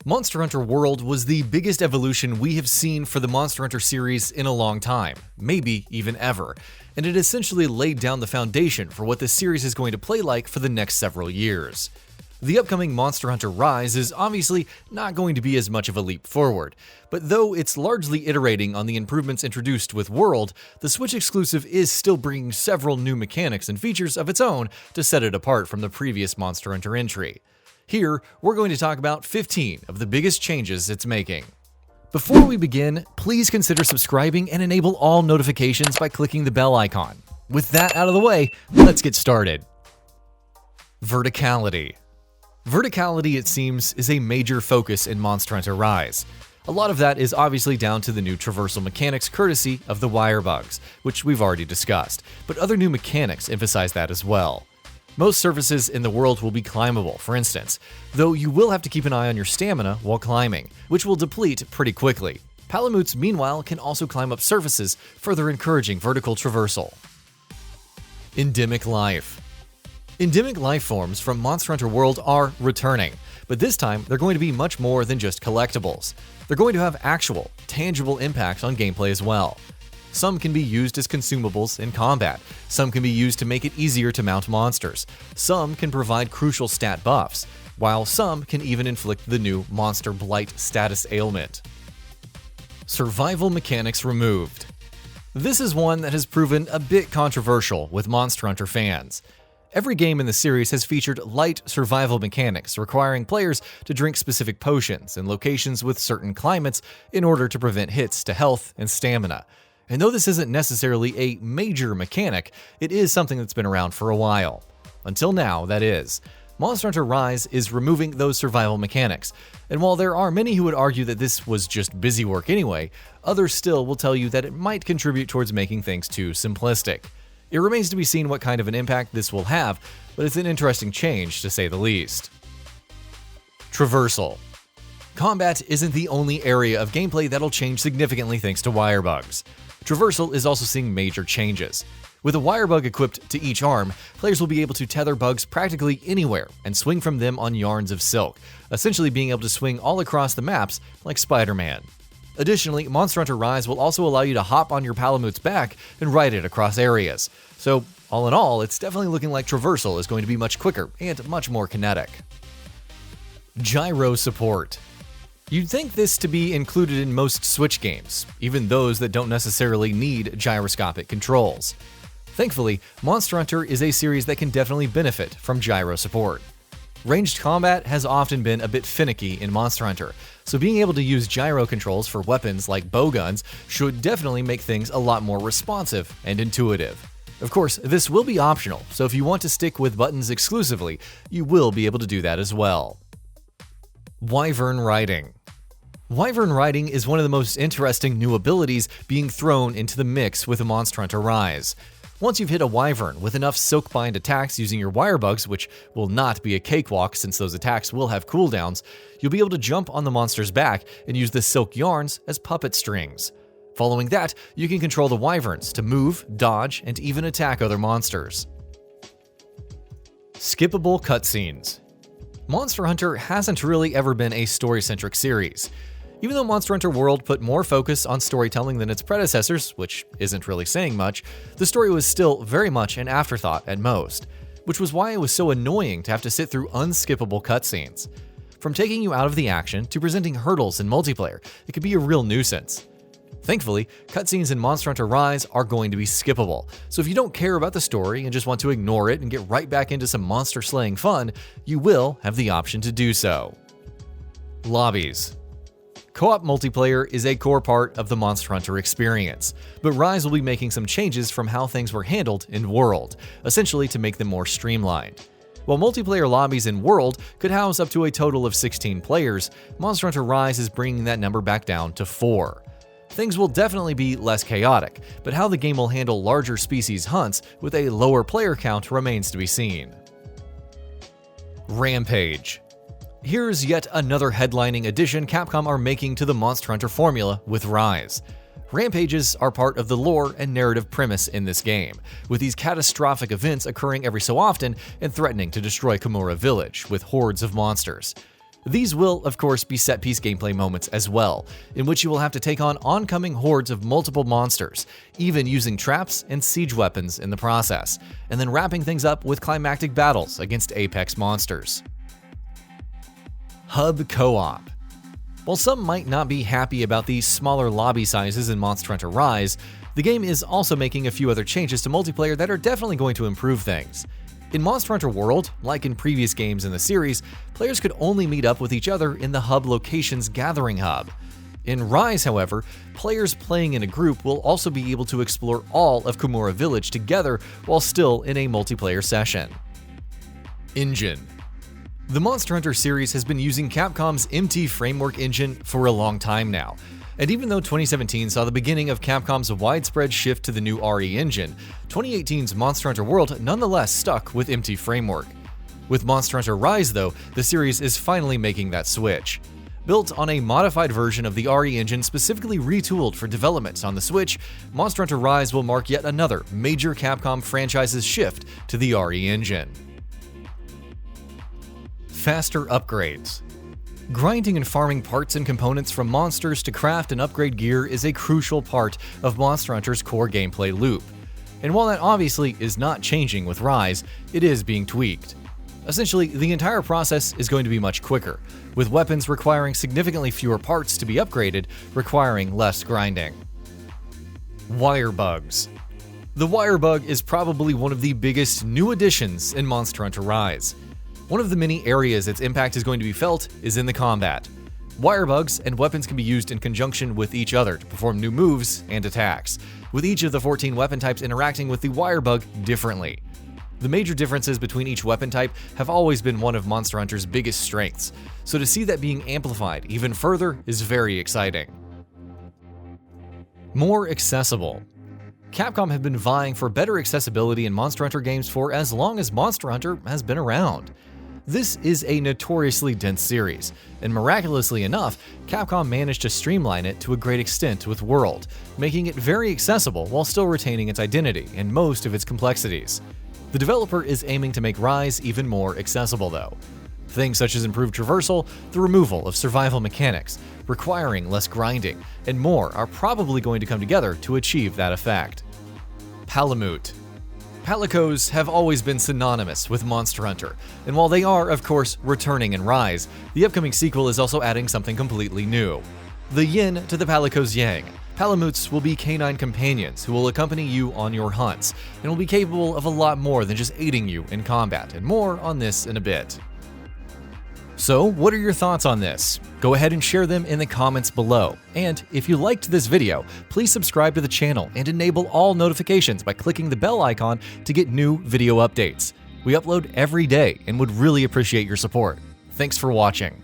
Monster Hunter World was the biggest evolution we have seen for the Monster Hunter series in a long time, maybe even ever, and it essentially laid down the foundation for what this series is going to play like for the next several years. The upcoming Monster Hunter Rise is obviously not going to be as much of a leap forward, but though it's largely iterating on the improvements introduced with World, the Switch exclusive is still bringing several new mechanics and features of its own to set it apart from the previous Monster Hunter entry. Here, we're going to talk about 15 of the biggest changes it's making. Before we begin, please consider subscribing and enable all notifications by clicking the bell icon. With that out of the way, let's get started. Verticality. Verticality, it seems, is a major focus in Monster Hunter Rise. A lot of that is obviously down to the new traversal mechanics courtesy of the WIREBUGS, which we've already discussed, but other new mechanics emphasize that as well. Most surfaces in the world will be climbable, for instance, though you will have to keep an eye on your stamina while climbing, which will deplete pretty quickly. Palamutes, meanwhile, can also climb up surfaces, further encouraging vertical traversal. Endemic life. Endemic life forms from Monster Hunter World are returning, but this time they're going to be much more than just collectibles. They're going to have actual, tangible impact on gameplay as well. Some can be used as consumables in combat, some can be used to make it easier to mount monsters, some can provide crucial stat buffs, while some can even inflict the new Monster Blight status ailment. Survival mechanics removed. This is one that has proven a bit controversial with Monster Hunter fans. Every game in the series has featured light survival mechanics requiring players to drink specific potions in locations with certain climates in order to prevent hits to health and stamina. And though this isn't necessarily a major mechanic, it is something that's been around for a while. Until now, that is. Monster Hunter Rise is removing those survival mechanics, and while there are many who would argue that this was just busy work anyway, others still will tell you that it might contribute towards making things too simplistic. It remains to be seen what kind of an impact this will have, but it's an interesting change to say the least. Traversal. Combat isn't the only area of gameplay that'll change significantly thanks to WIREBUGS. Traversal is also seeing major changes. With a wirebug equipped to each arm, players will be able to tether bugs practically anywhere and swing from them on yarns of silk, essentially being able to swing all across the maps like Spider-Man. Additionally, Monster Hunter Rise will also allow you to hop on your Palamute's back and ride it across areas. So, all in all, it's definitely looking like traversal is going to be much quicker and much more kinetic. Gyro support. You'd think this to be included in most Switch games, even those that don't necessarily need gyroscopic controls. Thankfully, Monster Hunter is a series that can definitely benefit from gyro support. Ranged combat has often been a bit finicky in Monster Hunter, so being able to use gyro controls for weapons like bowguns should definitely make things a lot more responsive and intuitive. Of course, this will be optional, so if you want to stick with buttons exclusively, you will be able to do that as well. Wyvern riding. Wyvern riding is one of the most interesting new abilities being thrown into the mix with Monster Hunter Rise. Once you've hit a wyvern with enough silk-bind attacks using your wirebugs, which will not be a cakewalk since those attacks will have cooldowns, you'll be able to jump on the monster's back and use the silk yarns as puppet strings. Following that, you can control the wyverns to move, dodge, and even attack other monsters. Skippable cutscenes. Monster Hunter hasn't really ever been a story-centric series. Even though Monster Hunter World put more focus on storytelling than its predecessors, which isn't really saying much, the story was still very much an afterthought at most, which was why it was so annoying to have to sit through unskippable cutscenes. From taking you out of the action to presenting hurdles in multiplayer, it could be a real nuisance. Thankfully, cutscenes in Monster Hunter Rise are going to be skippable, so if you don't care about the story and just want to ignore it and get right back into some monster-slaying fun, you will have the option to do so. Lobbies. Co-op multiplayer is a core part of the Monster Hunter experience, but Rise will be making some changes from how things were handled in World, essentially to make them more streamlined. While multiplayer lobbies in World could house up to a total of 16 players, Monster Hunter Rise is bringing that number back down to 4. Things will definitely be less chaotic, but how the game will handle larger species hunts with a lower player count remains to be seen. Rampage. Here's yet another headlining addition Capcom are making to the Monster Hunter formula with Rise. Rampages are part of the lore and narrative premise in this game, with these catastrophic events occurring every so often and threatening to destroy Komura Village with hordes of monsters. These will, of course, be set-piece gameplay moments as well, in which you will have to take on oncoming hordes of multiple monsters, even using traps and siege weapons in the process, and then wrapping things up with climactic battles against Apex monsters. Hub Co-op. While some might not be happy about the smaller lobby sizes in Monster Hunter Rise, the game is also making a few other changes to multiplayer that are definitely going to improve things. In Monster Hunter World, like in previous games in the series, players could only meet up with each other in the hub location's gathering hub. In Rise, however, players playing in a group will also be able to explore all of Kumura Village together while still in a multiplayer session. Engine. The Monster Hunter series has been using Capcom's MT Framework engine for a long time now. And even though 2017 saw the beginning of Capcom's widespread shift to the new RE engine, 2018's Monster Hunter World nonetheless stuck with MT Framework. With Monster Hunter Rise, though, the series is finally making that switch. Built on a modified version of the RE engine specifically retooled for development on the Switch, Monster Hunter Rise will mark yet another major Capcom franchise's shift to the RE engine. Faster upgrades. Grinding and farming parts and components from monsters to craft and upgrade gear is a crucial part of Monster Hunter's core gameplay loop. And while that obviously is not changing with Rise, it is being tweaked. Essentially, the entire process is going to be much quicker, with weapons requiring significantly fewer parts to be upgraded, requiring less grinding. WIREBUGS. The WIREBUG is probably one of the biggest new additions in Monster Hunter Rise. One of the many areas its impact is going to be felt is in the combat. WIREBUGS and weapons can be used in conjunction with each other to perform new moves and attacks, with each of the 14 weapon types interacting with the WIREBUG differently. The major differences between each weapon type have always been one of Monster Hunter's biggest strengths, so to see that being amplified even further is very exciting. More accessible. Capcom have been vying for better accessibility in Monster Hunter games for as long as Monster Hunter has been around. This is a notoriously dense series, and miraculously enough, Capcom managed to streamline it to a great extent with World, making it very accessible while still retaining its identity and most of its complexities. The developer is aiming to make Rise even more accessible though. Things such as improved traversal, the removal of survival mechanics, requiring less grinding, and more are probably going to come together to achieve that effect. PALAMUTE. Palicos have always been synonymous with Monster Hunter, and while they are, of course, returning in Rise, the upcoming sequel is also adding something completely new. The yin to the Palicos yang, Palamutes will be canine companions who will accompany you on your hunts, and will be capable of a lot more than just aiding you in combat, and more on this in a bit. So, what are your thoughts on this? Go ahead and share them in the comments below. And if you liked this video, please subscribe to the channel and enable all notifications by clicking the bell icon to get new video updates. We upload every day and would really appreciate your support. Thanks for watching.